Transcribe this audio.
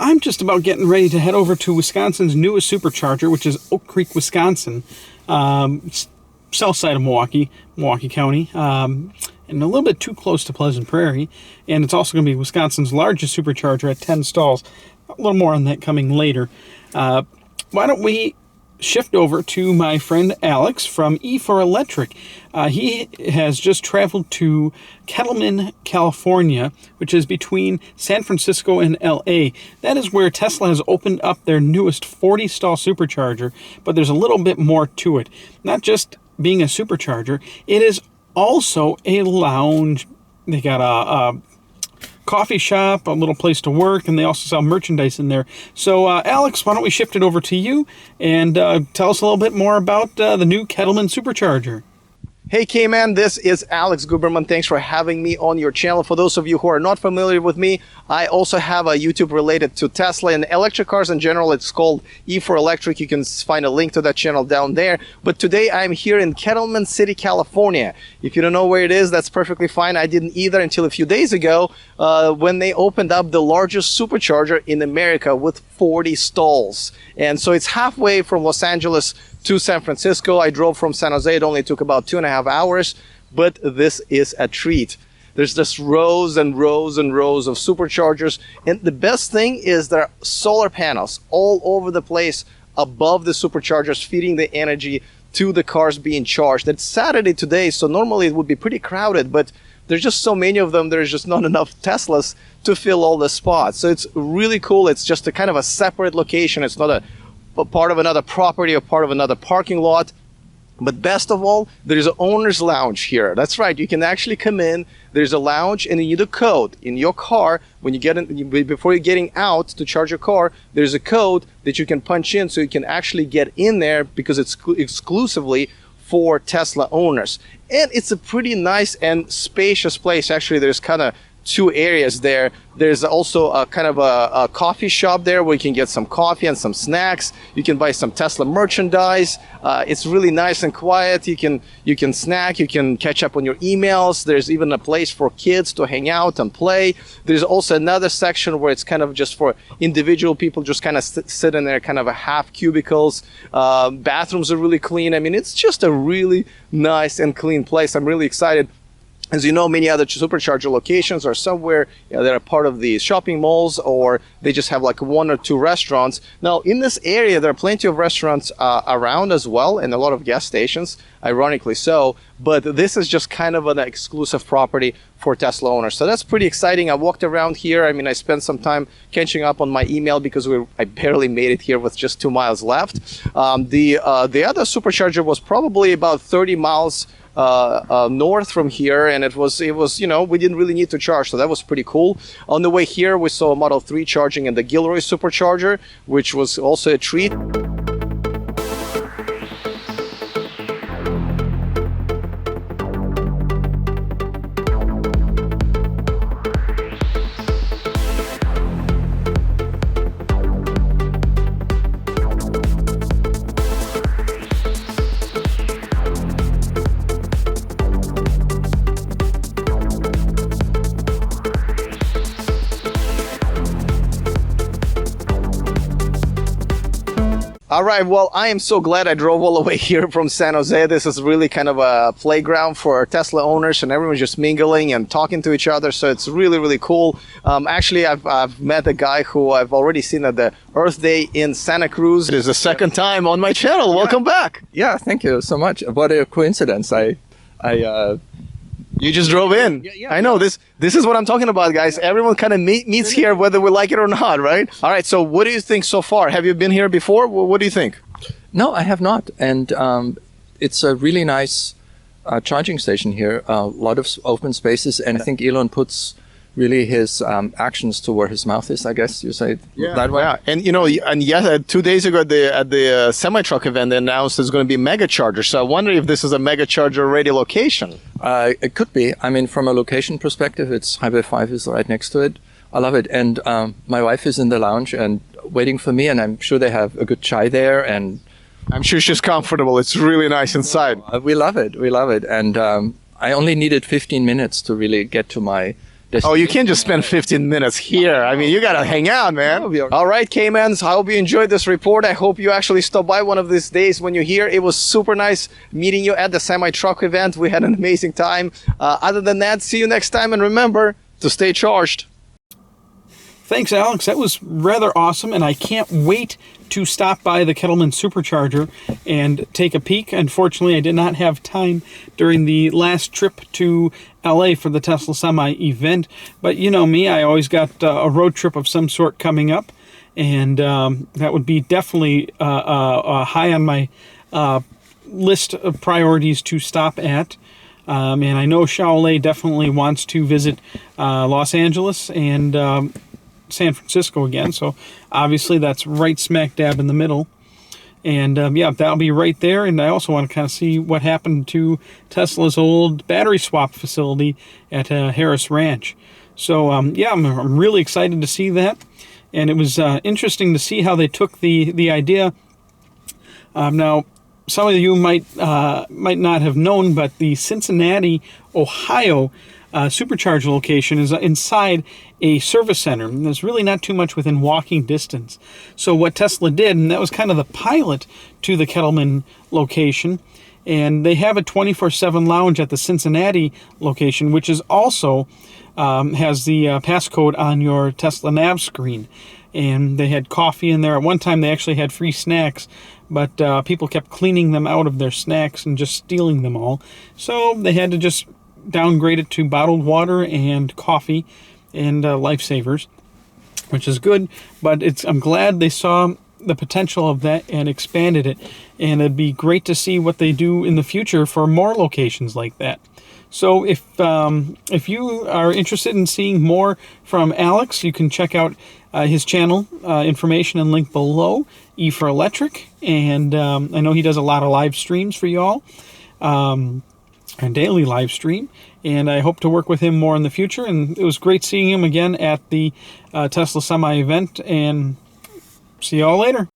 I'm just about getting ready to head over to Wisconsin's newest supercharger, which is Oak Creek, Wisconsin, south side of Milwaukee County, and a little bit too close to Pleasant Prairie. And it's also going to be Wisconsin's largest supercharger at 10 stalls. A little more on that coming later. Why don't we shift over to my friend Alex from E4Electric. He has just traveled to Kettleman, California, which is between San Francisco and LA. That is where Tesla has opened up their newest 40-stall supercharger, but there's a little bit more to it. Not just being a supercharger, it is also a lounge. They got a coffee shop, a little place to work, and they also sell merchandise in there. So, Alex, why don't we shift it over to you and tell us a little bit more about the new Kettleman Supercharger. Hey K-Man, this is Alex Guberman. Thanks for having me on your channel. For those of you who are not familiar with me, I also have a YouTube related to Tesla and electric cars in general. It's called E4Electric. You can find a link to that channel down there. But today I'm here in Kettleman City, California. If you don't know where it is, that's perfectly fine. I didn't either until a few days ago when they opened up the largest supercharger in America with 40 stalls. And so it's halfway from Los Angeles to San Francisco. I drove from San Jose. It only took about 2.5 hours, but this is a treat. There's just rows and rows and rows of superchargers. And the best thing is there are solar panels all over the place above the superchargers, feeding the energy to the cars being charged. It's Saturday today, so normally it would be pretty crowded, but there's just so many of them, there's just not enough Teslas to fill all the spots. So it's really cool. It's just a kind of a separate location. It's not a part of another property or part of another parking lot. But best of all, there's an owner's lounge here. That's right, you can actually come in, there's a lounge, and you need a code in your car. When you get in, before you're getting out to charge your car, there's a code that you can punch in so you can actually get in there, because it's exclusively for Tesla owners. And it's a pretty nice and spacious place. Actually, there's kind of two areas there. There's also a kind of a coffee shop there where you can get some coffee and some snacks. You can buy some Tesla merchandise. It's really nice and quiet. You can snack, you can catch up on your emails. There's even a place for kids to hang out and play. There's also another section where it's kind of just for individual people, just kind of sit in there, kind of a half cubicles. Bathrooms are really clean. I mean, it's just a really nice and clean place. I'm really excited. As you know, many other supercharger locations are somewhere that are part of the shopping malls, or they just have like 1 or 2 restaurants. Now, in this area, there are plenty of restaurants around as well, and a lot of gas stations, ironically so. But this is just kind of an exclusive property for Tesla owners. So that's pretty exciting. I walked around here. I mean, I spent some time catching up on my email because I barely made it here with just 2 miles left. The other supercharger was probably about 30 miles north from here, and it was, you know, we didn't really need to charge, so that was pretty cool. On the way here, we saw a Model 3 charging in the Gilroy Supercharger, which was also a treat. All right, well, I am so glad I drove all the way here from San Jose. This is really kind of a playground for Tesla owners, and everyone's just mingling and talking to each other, so it's really, really cool. Actually, I've met a guy who I've already seen at the Earth Day in Santa Cruz. It is the second time on my channel. Welcome back. Yeah, thank you so much. What a coincidence. You just drove in. Yeah. I know, this is what I'm talking about, guys. Everyone kind of meets here whether we like it or not, right? All right, so what do you think so far? Have you been here before? What do you think? No, I have not. And it's a really nice charging station here. A lot of open spaces, and I think Elon puts really his actions to where his mouth is, I guess you say that way. Yeah, and you know, and 2 days ago at the semi-truck event, they announced there's going to be a mega charger. So I wonder if this is a mega charger ready location. It could be. I mean, from a location perspective, it's Highway 5 is right next to it. I love it. And my wife is in the lounge and waiting for me, and I'm sure they have a good chai there, and I'm sure she's comfortable. It's really nice inside. We love it. We love it. And I only needed 15 minutes to really get to my Oh, you can't just spend 15 minutes here. I mean, you gotta hang out, man. All right, Kmans, I hope you enjoyed this report. I hope you actually stop by one of these days when you're here. It was super nice meeting you at the semi-truck event. We had an amazing time. Other than that, see you next time, and remember to stay charged. Thanks, Alex. That was rather awesome, and I can't wait to stop by the Kettleman Supercharger and take a peek. Unfortunately, I did not have time during the last trip to LA for the Tesla Semi event, but you know me, I always got a road trip of some sort coming up, and that would be definitely high on my list of priorities to stop at. And I know Shaolei definitely wants to visit Los Angeles and San Francisco again, so obviously that's right smack dab in the middle. And yeah, that'll be right there. And I also want to kind of see what happened to Tesla's old battery swap facility at Harris Ranch. So yeah, I'm really excited to see that. And it was interesting to see how they took the idea. Now, some of you might not have known, but the Cincinnati, Ohio Supercharger location is inside a service center, and there's really not too much within walking distance. So what Tesla did, and that was kind of the pilot to the Kettleman location, and they have a 24/7 lounge at the Cincinnati location, which is also has the passcode on your Tesla nav screen. And they had coffee in there. At one time, they actually had free snacks, but people kept cleaning them out of their snacks and just stealing them all. So they had to just downgrade it to bottled water and coffee and lifesavers, which is good. But I'm glad they saw the potential of that and expanded it. And it'd be great to see what they do in the future for more locations like that. So if you are interested in seeing more from Alex, you can check out his channel, information and link below, E for Electric. And I know he does a lot of live streams for y'all, a daily live stream. And I hope to work with him more in the future. And it was great seeing him again at the Tesla Semi event. And see y'all later.